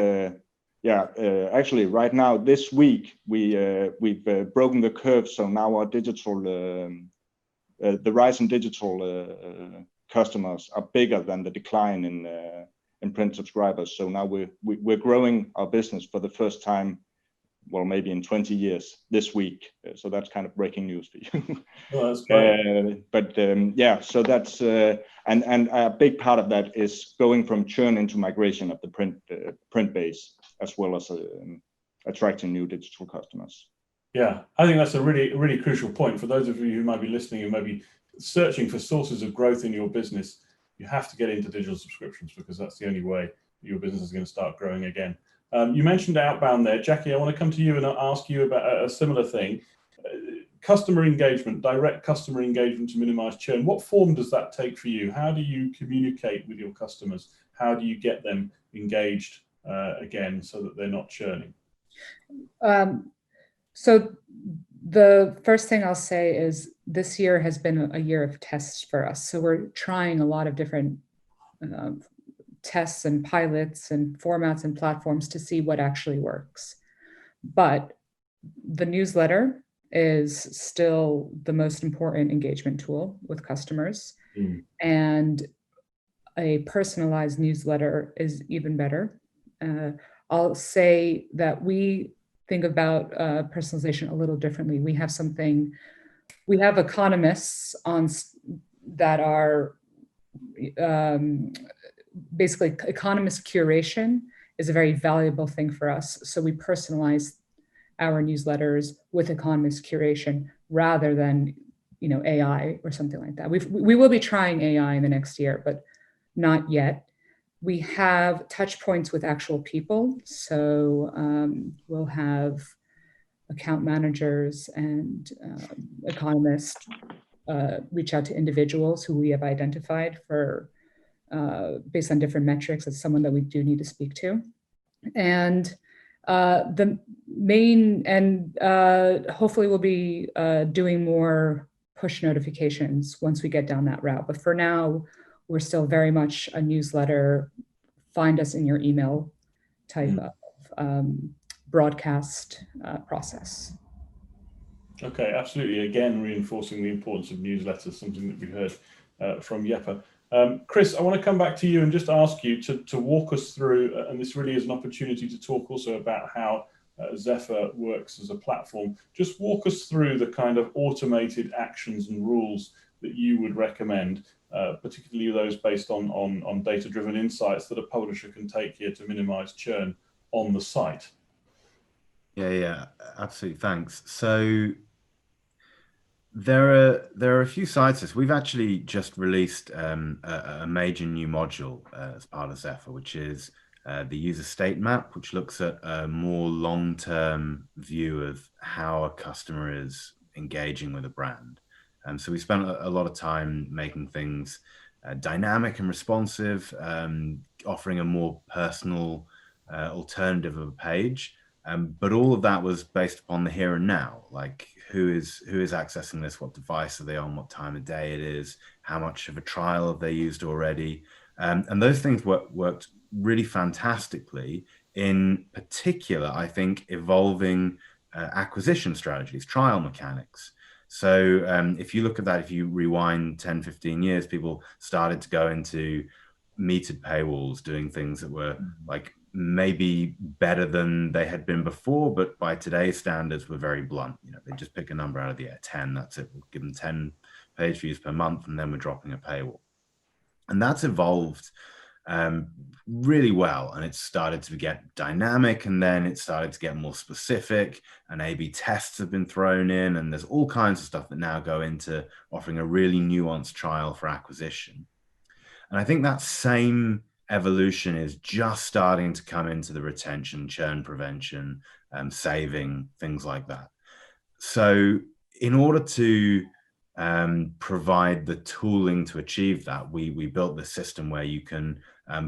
right now, this week, we've broken the curve. So now our digital, the rise in digital customers are bigger than the decline in print subscribers. So now we're growing our business for the first time, well, maybe in 20 years this week. So that's kind of breaking news for you. Well, that's great. But yeah, so that's and a big part of that is going from churn into migration of the print base, as well as attracting new digital customers. Yeah, I think that's a really crucial point for those of you who might be listening and maybe searching for sources of growth in your business. You have to get into digital subscriptions, because that's the only way your business is going to start growing again. You mentioned outbound there. Jackie, I want to come to you and ask you about a similar thing. Customer engagement, direct customer engagement to minimize churn. What form does that take for you? How do you communicate with your customers? How do you get them engaged again so that they're not churning? So the first thing I'll say is this year has been a year of tests for us. So we're trying a lot of different tests and pilots and formats and platforms to see what actually works. But the newsletter is still the most important engagement tool with customers. And a personalized newsletter is even better. I'll say that we think about personalization a little differently. We have economists that are basically, economist curation is a very valuable thing for us. So we personalize our newsletters with economist curation rather than, AI or something like that. We will be trying AI in the next year, but not yet. We have touch points with actual people. So we'll have account managers and economists reach out to individuals who we have identified for based on different metrics as someone that we do need to speak to. And the main, and hopefully we'll be doing more push notifications once we get down that route. But for now, we're still very much a newsletter find us in your email type of broadcast process. Okay, absolutely. Again, reinforcing the importance of newsletters, something that we heard from Jeppe. Chris, I want to come back to you and just ask you to walk us through, and this really is an opportunity to talk also about how Zephr works as a platform. Just walk us through the kind of automated actions and rules that you would recommend, particularly those based on data-driven insights that a publisher can take here to minimize churn on the site. Yeah, absolutely. Thanks. So there are a few sides to this. We've actually just released a major new module as part of Zephr, which is the user state map, which looks at a more long-term view of how a customer is engaging with a brand. So we spent a lot of time making things dynamic and responsive, offering a more personal alternative of a page. But all of that was based upon the here and now, like who is accessing this, what device are they on, what time of day it is, how much of a trial have they used already. And those things worked really fantastically, in particular, I think, evolving acquisition strategies, trial mechanics. So if you look at that, if you rewind 10, 15 years, people started to go into metered paywalls, doing things that were like maybe better than they had been before, but by today's standards were very blunt. You know, they just pick a number out of the air, 10, that's it. We'll give them 10 page views per month, and then we're dropping a paywall. And that's evolved really well, and it started to get dynamic, and then it started to get more specific, and A/B tests have been thrown in, and there's all kinds of stuff that now go into offering a really nuanced trial for acquisition. And I think that same evolution is just starting to come into the retention, churn prevention, saving, things like that. So in order to provide the tooling to achieve that, we built this system where you can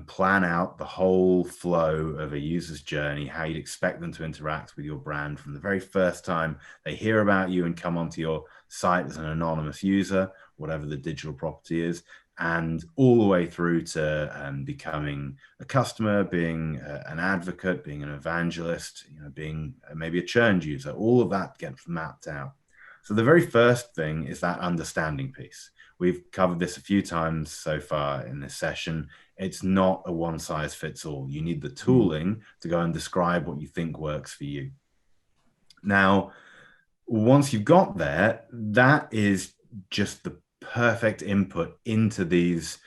plan out the whole flow of a user's journey, how you'd expect them to interact with your brand from the very first time they hear about you and come onto your site as an anonymous user, whatever the digital property is, and all the way through to becoming a customer, being an advocate, being an evangelist, you know, being maybe a churned user. All of that gets mapped out. So the very first thing is that understanding piece. We've covered this a few times so far in this session. It's not a one size fits all. You need the tooling to go and describe what you think works for you. Now, once you've got there, that is just the perfect input into these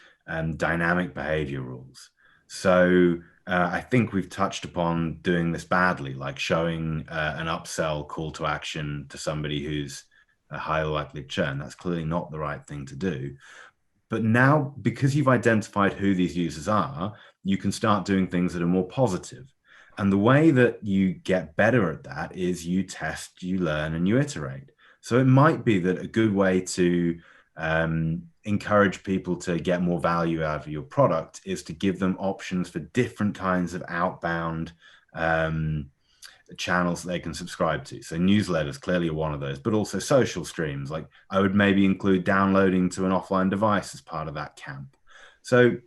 dynamic behavior rules. So I think we've touched upon doing this badly, like showing an upsell call to action to somebody who's a highly likely churn. That's clearly not the right thing to do. But now, because you've identified who these users are, you can start doing things that are more positive. And the way that you get better at that is you test, you learn, and you iterate. So it might be that a good way to encourage people to get more value out of your product is to give them options for different kinds of outbound channels that they can subscribe to. So newsletters clearly are one of those, but also social streams. Like I would maybe include downloading to an offline device as part of that camp. So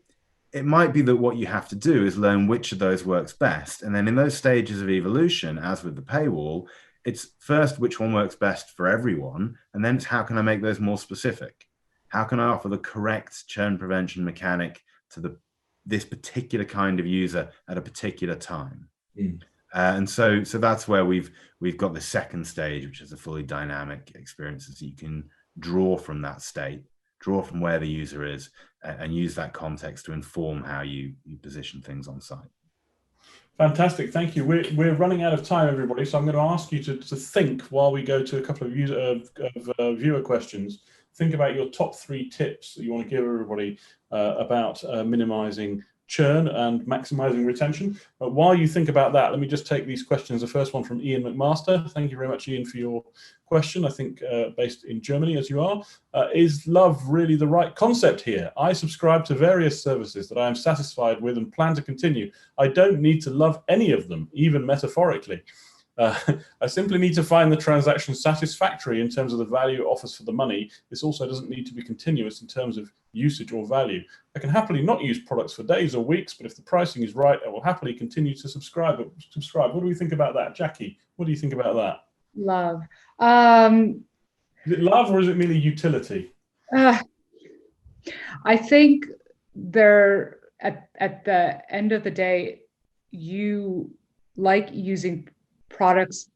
it might be that what you have to do is learn which of those works best. And then in those stages of evolution, as with the paywall, it's first which one works best for everyone. And then it's how can I make those more specific? How can I offer the correct churn prevention mechanic to this particular kind of user at a particular time? And so that's where we've got the second stage, which is a fully dynamic experience. So you can draw from that state, draw from where the user is, and use that context to inform how you position things on site. Fantastic, thank you. We're running out of time, everybody, so I'm going to ask you to think while we go to a couple of viewer questions. Think about your top 3 tips that you want to give everybody about minimizing churn and maximizing retention. But while you think about that, let me just take these questions. The first one from Ian McMaster. Thank you very much, Ian, for your question. I think based in Germany, as you are. Is love really the right concept here? I subscribe to various services that I am satisfied with and plan to continue. I don't need to love any of them, even metaphorically. I simply need to find the transaction satisfactory in terms of the value it offers for the money. This also doesn't need to be continuous in terms of usage or value. I can happily not use products for days or weeks, but if the pricing is right, I will happily continue to subscribe. What do we think about that? Jackie, what do you think about that? Love. Is it love or is it merely utility? I think they're at the end of the day, you like using products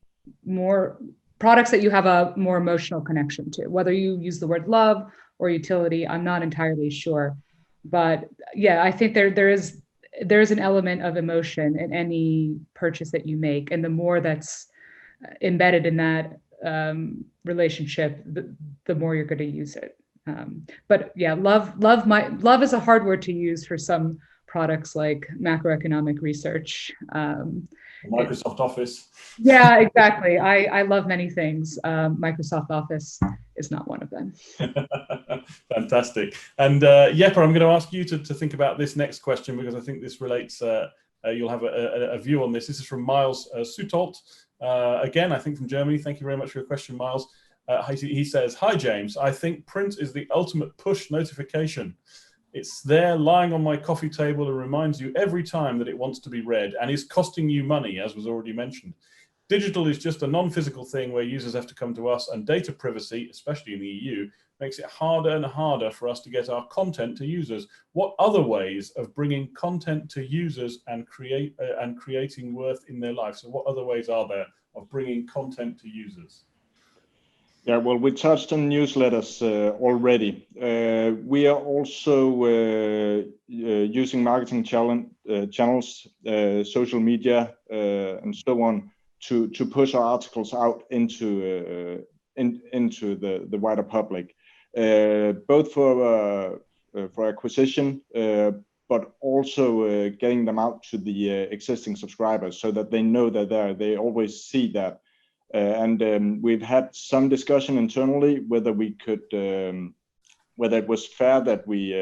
that you have a more emotional connection to. Whether you use the word love or utility, I'm not entirely sure. But yeah, I think there is an element of emotion in any purchase that you make. And the more that's embedded in that relationship, the more you're going to use it. But yeah, love is a hard word to use for some products like macroeconomic research. Microsoft Office. Yeah, exactly. I love many things. Microsoft Office is not one of them. Fantastic. And Jeppe, I'm going to ask you to think about this next question, because I think this relates, you'll have a view on this. This is from Miles Sutolt. Again, I think from Germany. Thank you very much for your question, Miles. He says, "Hi, James. I think print is the ultimate push notification. It's there lying on my coffee table and reminds you every time that it wants to be read and is costing you money, as was already mentioned. Digital is just a non-physical thing where users have to come to us, and data privacy, especially in the EU, makes it harder and harder for us to get our content to users. What other ways of bringing content to users and creating worth in their life?" So what other ways are there of bringing content to users? Yeah, well, we touched on newsletters already. We are also using marketing channels, social media, and so on, to push our articles out into the wider public, both for acquisition, but also getting them out to the existing subscribers so that they know that they always see that. And we've had some discussion internally whether we could, whether it was fair that we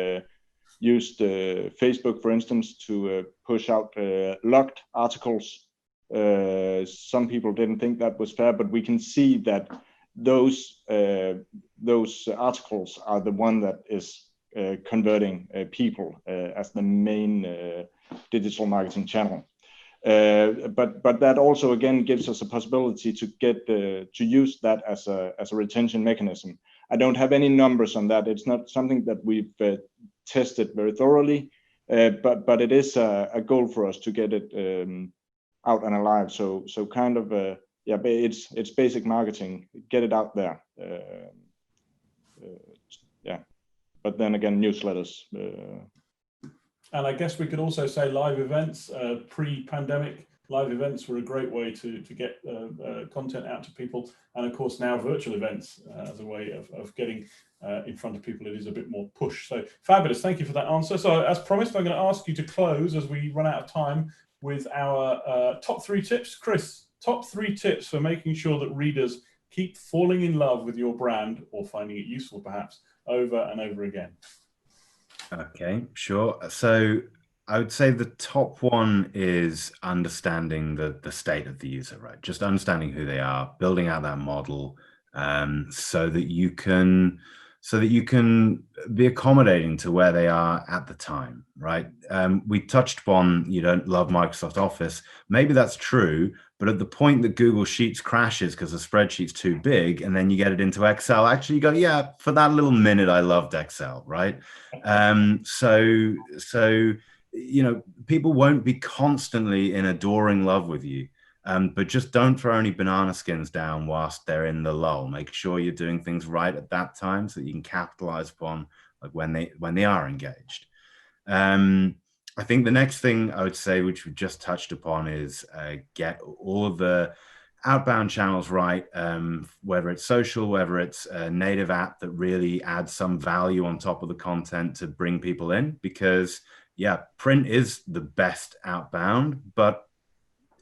used Facebook, for instance, to push out locked articles. Some people didn't think that was fair, but we can see that those articles are the one that is converting people as the main digital marketing channel. But that also again gives us a possibility to get to use that as a retention mechanism. I don't have any numbers on that. It's not something that we've tested very thoroughly, but it is a goal for us to get it out and alive. So kind of yeah, it's basic marketing. Get it out there. Yeah, but then again, newsletters. And I guess we could also say live events. Pre-pandemic, live events were a great way to get content out to people. And of course, now virtual events as a way of getting in front of people. It is a bit more push. So fabulous. Thank you for that answer. So as promised, I'm going to ask you to close as we run out of time with our top 3 tips. Chris, top 3 tips for making sure that readers keep falling in love with your brand, or finding it useful perhaps, over and over again. Okay, sure. So I would say the top one is understanding the state of the user, right? Just understanding who they are, building out that model, so that you can be accommodating to where they are at the time, right? We touched upon you don't love Microsoft Office. Maybe that's true, but at the point that Google Sheets crashes because the spreadsheet's too big, and then you get it into Excel, actually you go, yeah, for that little minute, I loved Excel, right? So you know, people won't be constantly in adoring love with you. But just don't throw any banana skins down whilst they're in the lull. Make sure you're doing things right at that time so that you can capitalize upon like when they are engaged. I think the next thing I would say, which we just touched upon, is get all the outbound channels right, whether it's social, whether it's a native app that really adds some value on top of the content to bring people in. Because yeah, print is the best outbound, but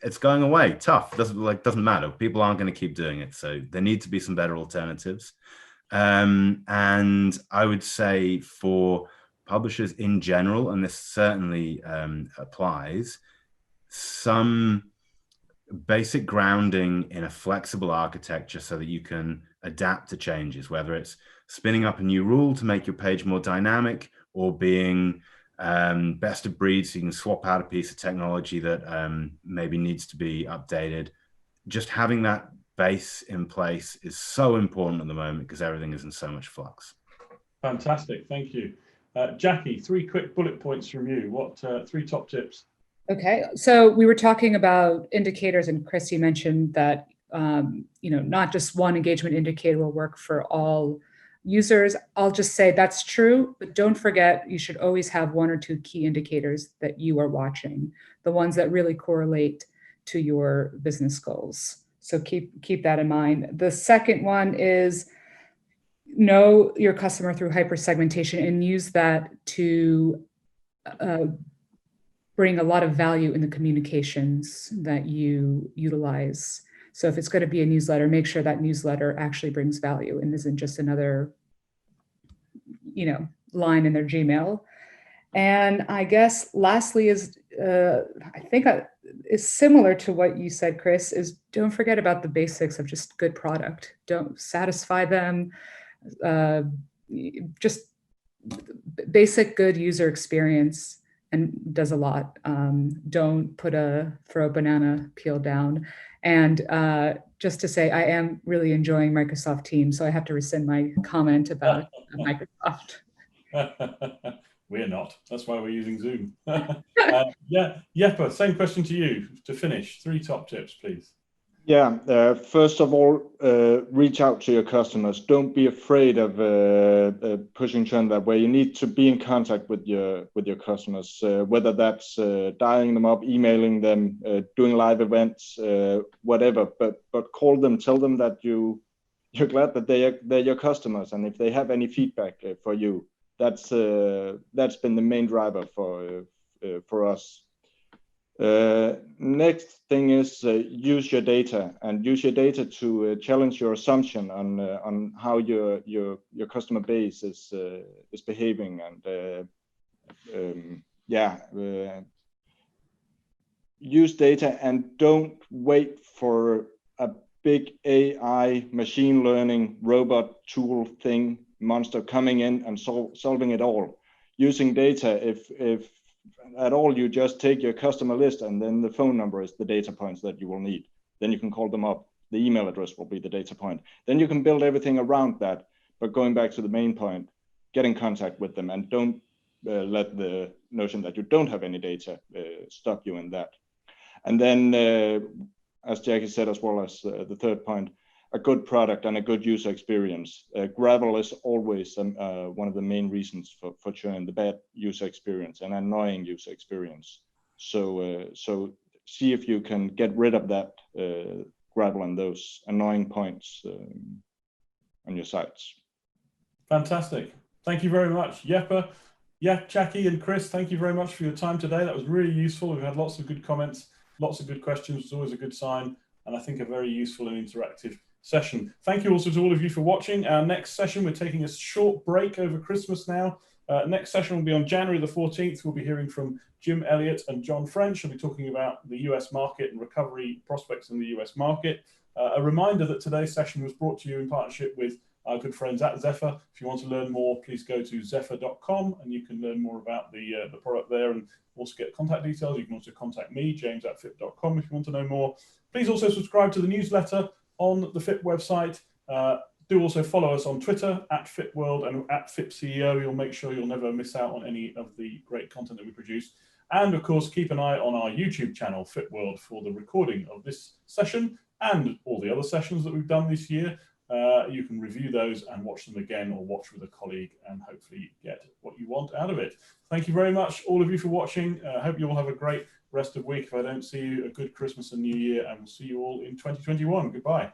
it's going away. Tough. Doesn't matter. People aren't going to keep doing it. So there need to be some better alternatives. And I would say for publishers in general, and this certainly applies, basic grounding in a flexible architecture so that you can adapt to changes, whether it's spinning up a new rule to make your page more dynamic, or being best of breed so you can swap out a piece of technology that maybe needs to be updated. Just having that base in place is so important at the moment because everything is in so much flux. Fantastic, thank you. Jackie, 3 quick bullet points from you. What 3 top tips? Okay, so we were talking about indicators, and Chris, you mentioned that not just one engagement indicator will work for all users. I'll just say that's true, but don't forget you should always have 1 or 2 key indicators that you are watching, the ones that really correlate to your business goals. So keep that in mind. The second one is know your customer through hyper-segmentation and use that to bring a lot of value in the communications that you utilize. So if it's going to be a newsletter, make sure that newsletter actually brings value and isn't just another, line in their Gmail. And I guess lastly is, I think is similar to what you said, Chris, is don't forget about the basics of just good product. Don't satisfy them. Just basic good user experience and does a lot. Don't throw a banana peel down. And just to say, I am really enjoying Microsoft Teams, so I have to rescind my comment about Microsoft. We're not. That's why we're using Zoom. Yeah, Jeppe, same question to you to finish. 3 top tips, please. Yeah, first of all, reach out to your customers. Don't be afraid of pushing churn that way. You need to be in contact with your customers, whether that's dialing them up, emailing them, doing live events, whatever. But call them, tell them that you're glad that they're your customers, and if they have any feedback for you, that's been the main driver for us. Next thing is use your data, and use your data to challenge your assumption on how your customer base is behaving, and use data, and don't wait for a big AI machine learning robot tool thing monster coming in and solving it all. Using data, if at all, you just take your customer list, and then the phone number is the data points that you will need. Then you can call them up. The email address will be the data point. Then you can build everything around that. But going back to the main point, get in contact with them, and don't let the notion that you don't have any data stop you in that. And then, as Jackie said, as well as the third point, a good product and a good user experience. Gravel is always one of the main reasons for churn, the bad user experience, an annoying user experience. So see if you can get rid of that gravel and those annoying points on your sites. Fantastic. Thank you very much, Jeppe. Yeah, Jackie and Chris, thank you very much for your time today. That was really useful. We've had lots of good comments, lots of good questions. It's always a good sign, and I think a very useful and interactive session. Thank you also to all of you for watching. Our next session, we're taking a short break over Christmas now. Next session will be on January the 14th. We'll be hearing from Jim Elliott and John French. We'll be talking about the US market and recovery prospects in the US market. A reminder that today's session was brought to you in partnership with our good friends at Zephr. If you want to learn more, please go to zephr.com, and you can learn more about the product there, and also get contact details. You can also contact me, james@fipp.com, if you want to know more. Please also subscribe to the newsletter on the FIPP website. Do also follow us on Twitter @FIPPWorld and @FIPP CEO. You'll make sure you'll never miss out on any of the great content that we produce. And of course, keep an eye on our YouTube channel, FIPP World, for the recording of this session and all the other sessions that we've done this year. You can review those and watch them again, or watch with a colleague, and hopefully get what you want out of it. Thank you very much, all of you, for watching. I hope you all have a great rest of week. If I don't see you, a good Christmas and New Year, and we'll see you all in 2021. Goodbye.